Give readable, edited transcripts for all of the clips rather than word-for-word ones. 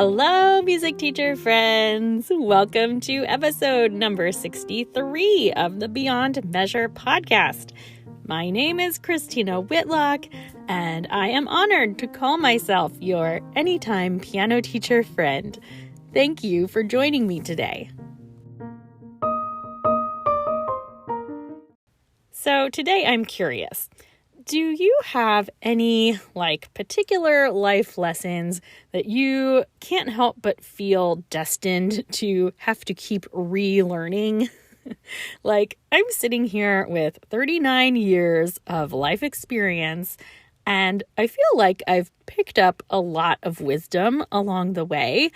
Hello, music teacher friends. Welcome to episode number 63 of the Beyond Measure podcast. My name is Christina Whitlock, and I am honored to call myself your anytime piano teacher friend. Thank you for joining me today. So today I'm curious. Do you have any particular life lessons that you can't help but feel destined to have to keep relearning? I'm sitting here with 39 years of life experience, and I feel like I've picked up a lot of wisdom along the way,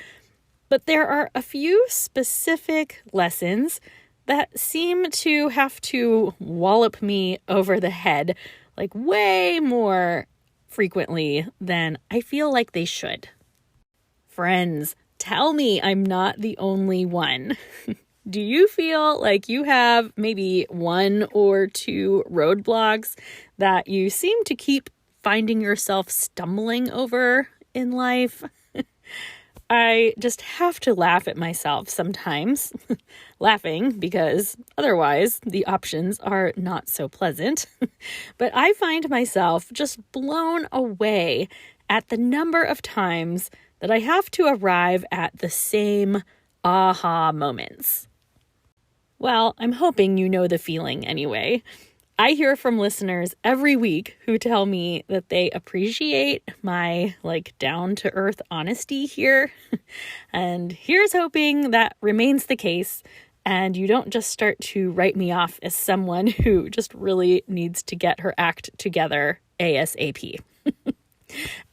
but there are a few specific lessons that seem to have to wallop me over the head way more frequently than I feel like they should. Friends, tell me I'm not the only one. Do you feel like you have maybe one or two roadblocks that you seem to keep finding yourself stumbling over in life? I just have to laugh at myself sometimes, laughing because otherwise the options are not so pleasant. But I find myself just blown away at the number of times that I have to arrive at the same aha moments. Well, I'm hoping you know the feeling anyway. I hear from listeners every week who tell me that they appreciate my down-to-earth honesty here. And here's hoping that remains the case and you don't just start to write me off as someone who just really needs to get her act together ASAP.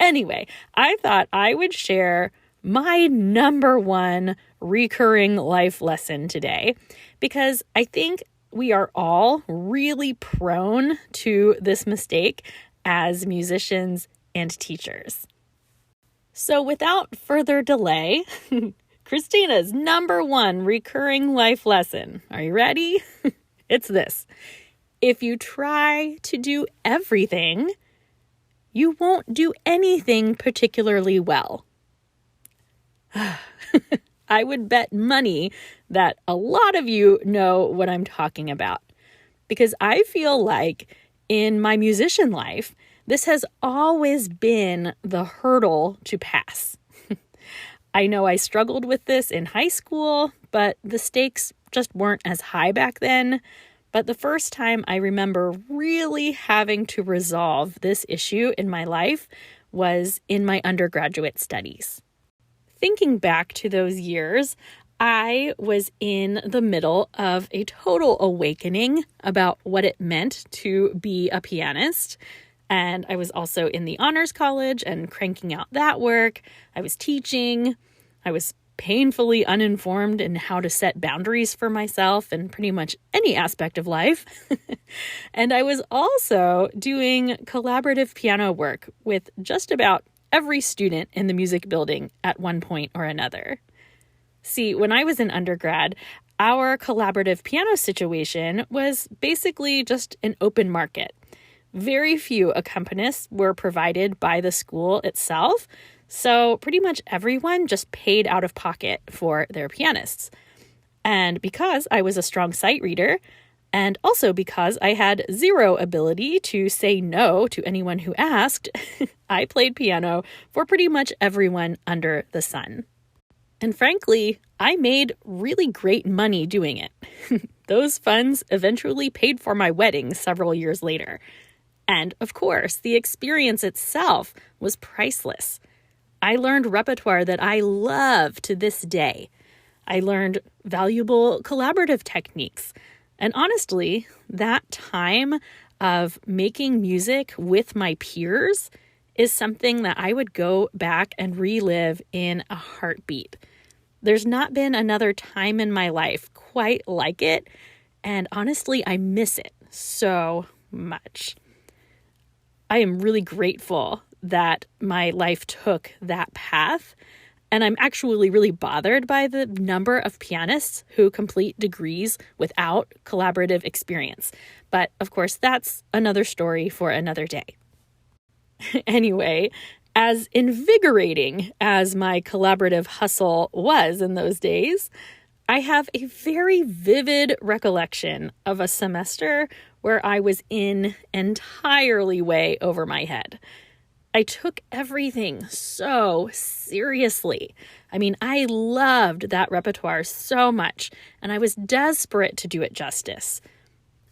Anyway, I thought I would share my number one recurring life lesson today because I think we are all really prone to this mistake as musicians and teachers. So without further delay, Christina's number one recurring life lesson. Are you ready? It's this. If you try to do everything, you won't do anything particularly well. I would bet money that a lot of you know what I'm talking about, because I feel like in my musician life, this has always been the hurdle to pass. I know I struggled with this in high school, but the stakes just weren't as high back then. But the first time I remember really having to resolve this issue in my life was in my undergraduate studies. Thinking back to those years, I was in the middle of a total awakening about what it meant to be a pianist. And I was also in the honors college and cranking out that work. I was teaching. I was painfully uninformed in how to set boundaries for myself in pretty much any aspect of life. And I was also doing collaborative piano work with just about every student in the music building at one point or another. See, when I was in undergrad, our collaborative piano situation was basically just an open market. Very few accompanists were provided by the school itself, so pretty much everyone just paid out of pocket for their pianists. And because I was a strong sight reader, and also because I had zero ability to say no to anyone who asked, I played piano for pretty much everyone under the sun. And frankly, I made really great money doing it. Those funds eventually paid for my wedding several years later. And of course, the experience itself was priceless. I learned repertoire that I love to this day. I learned valuable collaborative techniques. And honestly, that time of making music with my peers is something that I would go back and relive in a heartbeat. There's not been another time in my life quite like it, and honestly, I miss it so much. I am really grateful that my life took that path. And I'm actually really bothered by the number of pianists who complete degrees without collaborative experience. But of course, that's another story for another day. Anyway, As invigorating as my collaborative hustle was in those days, I have a very vivid recollection of a semester where I was in entirely way over my head. I took everything so seriously. I mean, I loved that repertoire so much, and I was desperate to do it justice.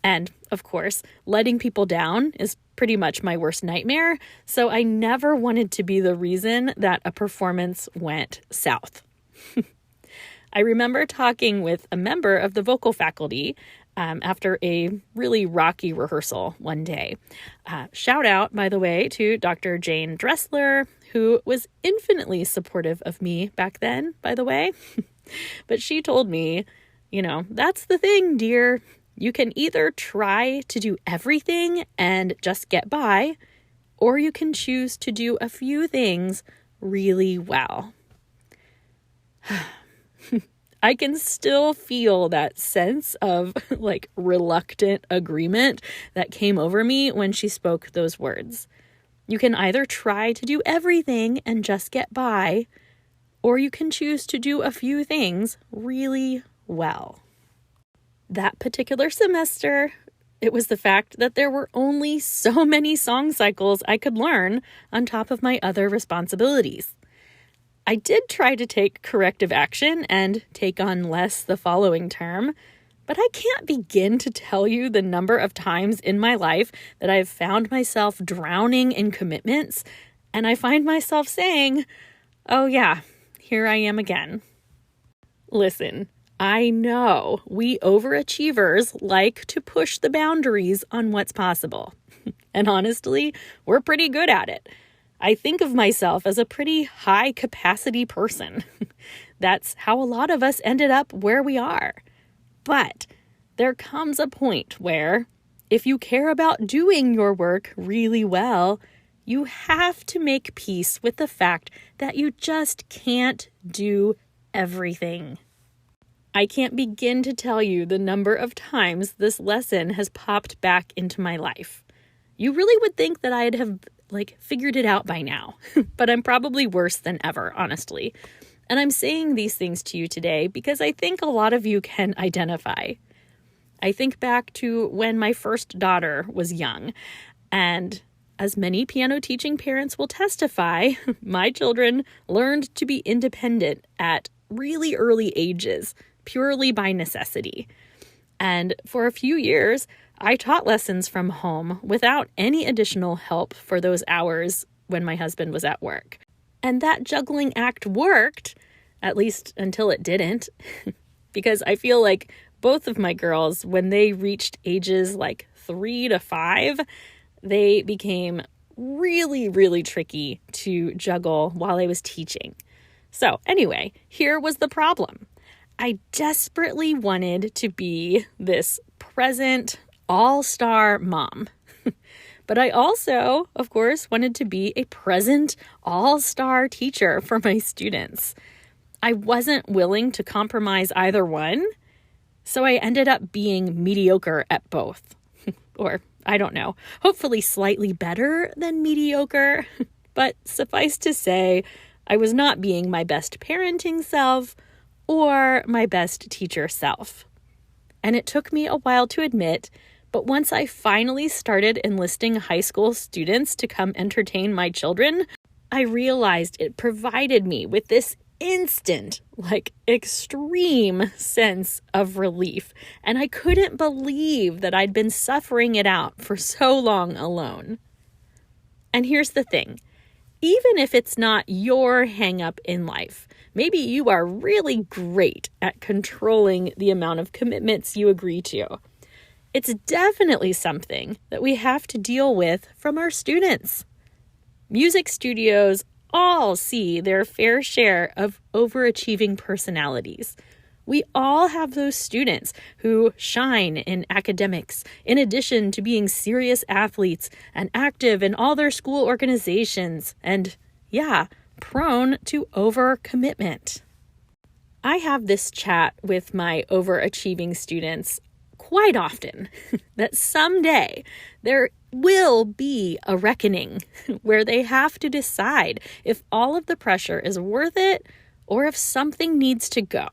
And, of course, letting people down is pretty much my worst nightmare, so I never wanted to be the reason that a performance went south. I remember talking with a member of the vocal faculty after a really rocky rehearsal one day. Shout out, by the way, to Dr. Jane Dressler, who was infinitely supportive of me back then, by the way. But she told me, that's the thing, dear. You can either try to do everything and just get by, or you can choose to do a few things really well. I can still feel that sense of reluctant agreement that came over me when she spoke those words. You can either try to do everything and just get by, or you can choose to do a few things really well. That particular semester, it was the fact that there were only so many song cycles I could learn on top of my other responsibilities. I did try to take corrective action and take on less the following term, but I can't begin to tell you the number of times in my life that I've found myself drowning in commitments, and I find myself saying, oh yeah, here I am again. Listen, I know we overachievers like to push the boundaries on what's possible. And honestly, we're pretty good at it. I think of myself as a pretty high capacity person. That's how a lot of us ended up where we are. But there comes a point where if you care about doing your work really well, you have to make peace with the fact that you just can't do everything. I can't begin to tell you the number of times this lesson has popped back into my life. You really would think that I'd have figured it out by now, but I'm probably worse than ever, honestly. And I'm saying these things to you today because I think a lot of you can identify. I think back to when my first daughter was young, and as many piano teaching parents will testify, my children learned to be independent at really early ages, purely by necessity. And for a few years, I taught lessons from home without any additional help for those hours when my husband was at work. And that juggling act worked, at least until it didn't, because I feel like both of my girls, when they reached ages 3 to 5, they became really, really tricky to juggle while I was teaching. So anyway, here was the problem. I desperately wanted to be this present, all-star mom. But I also, of course, wanted to be a present, all-star teacher for my students. I wasn't willing to compromise either one, so I ended up being mediocre at both. Or, I don't know, hopefully slightly better than mediocre. But suffice to say, I was not being my best parenting self or my best teacher self. And it took me a while to admit, but once I finally started enlisting high school students to come entertain my children, I realized it provided me with this instant, extreme sense of relief. And I couldn't believe that I'd been suffering it out for so long alone. And here's the thing. Even if it's not your hang-up in life, maybe you are really great at controlling the amount of commitments you agree to. It's definitely something that we have to deal with from our students. Music studios all see their fair share of overachieving personalities. We all have those students who shine in academics, in addition to being serious athletes and active in all their school organizations and, prone to overcommitment. I have this chat with my overachieving students quite often that someday there will be a reckoning where they have to decide if all of the pressure is worth it or if something needs to go.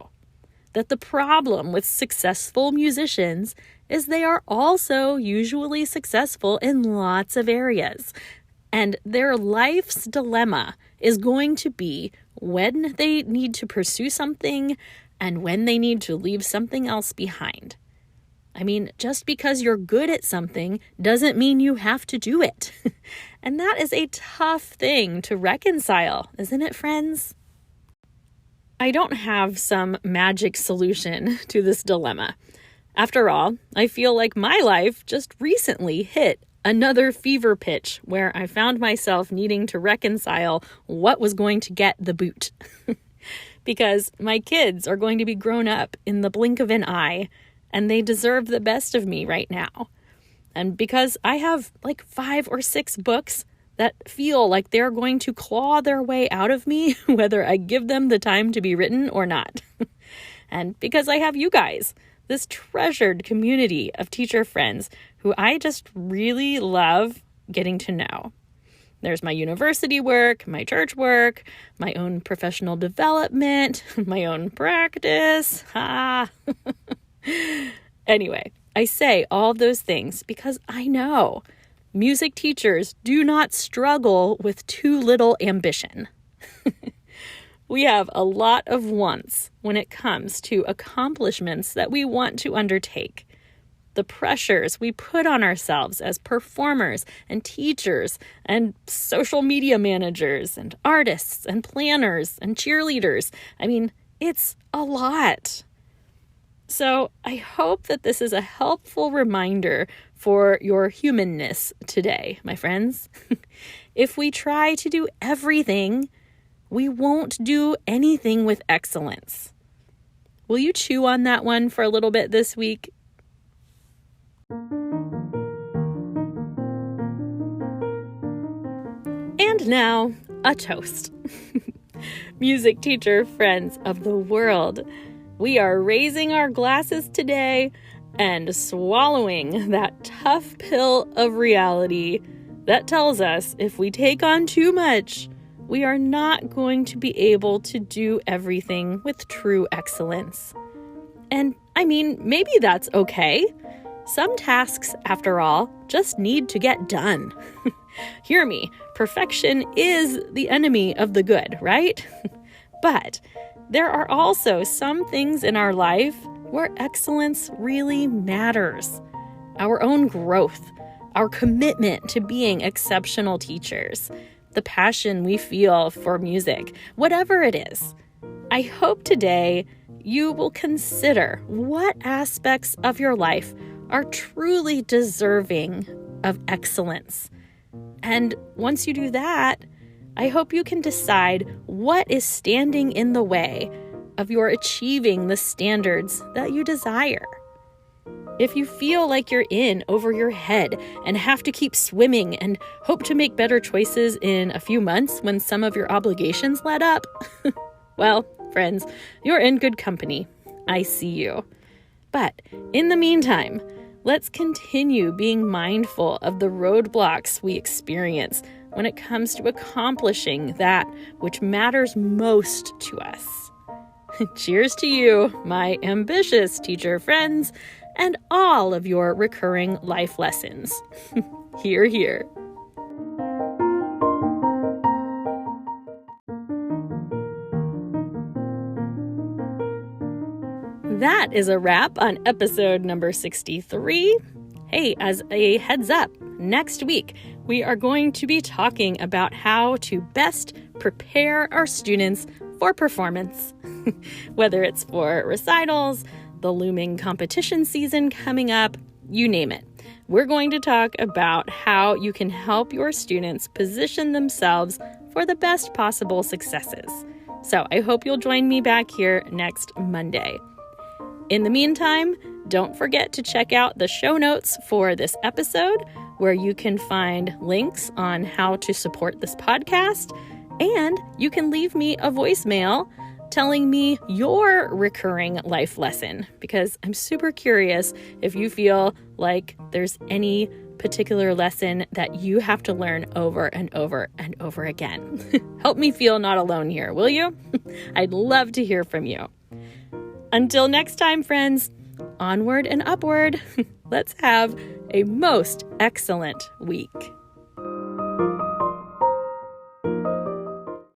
That the problem with successful musicians is they are also usually successful in lots of areas. And their life's dilemma is going to be when they need to pursue something and when they need to leave something else behind. I mean, just because you're good at something doesn't mean you have to do it. And that is a tough thing to reconcile, isn't it, friends? I don't have some magic solution to this dilemma. After all, I feel like my life just recently hit another fever pitch where I found myself needing to reconcile what was going to get the boot. Because my kids are going to be grown up in the blink of an eye, and they deserve the best of me right now. And because I have like 5 or 6 books that feel like they're going to claw their way out of me, whether I give them the time to be written or not. And because I have you guys, this treasured community of teacher friends who I just really love getting to know. There's my university work, my church work, my own professional development, my own practice. Anyway, I say all of those things because I know music teachers do not struggle with too little ambition. We have a lot of wants when it comes to accomplishments that we want to undertake. The pressures we put on ourselves as performers and teachers and social media managers and artists and planners and cheerleaders. I mean, it's a lot. So I hope that this is a helpful reminder for your humanness today, my friends. If we try to do everything, we won't do anything with excellence. Will you chew on that one for a little bit this week? And now, a toast. Music teacher friends of the world, we are raising our glasses today and swallowing that tough pill of reality that tells us if we take on too much, we are not going to be able to do everything with true excellence. And I mean, maybe that's okay. Some tasks, after all, just need to get done. Hear me, perfection is the enemy of the good, right? But there are also some things in our life where excellence really matters. Our own growth, our commitment to being exceptional teachers, the passion we feel for music, whatever it is. I hope today you will consider what aspects of your life are truly deserving of excellence. And once you do that, I hope you can decide what is standing in the way of your achieving the standards that you desire. If you feel like you're in over your head and have to keep swimming and hope to make better choices in a few months when some of your obligations let up, well, friends, you're in good company. I see you. But in the meantime, let's continue being mindful of the roadblocks we experience when it comes to accomplishing that which matters most to us. Cheers to you, my ambitious teacher friends, and all of your recurring life lessons. Hear, hear. That is a wrap on episode number 63. Hey, as a heads up, next week we are going to be talking about how to best prepare our students for performance, whether it's for recitals, the looming competition season coming up, you name it. We're going to talk about how you can help your students position themselves for the best possible successes. So I hope you'll join me back here next Monday. In the meantime, don't forget to check out the show notes for this episode, where you can find links on how to support this podcast, and you can leave me a voicemail telling me your recurring life lesson, because I'm super curious if you feel like there's any particular lesson that you have to learn over and over and over again? Help me feel not alone here, will you? I'd love to hear from you. Until next time, friends, onward and upward. Let's have a most excellent week.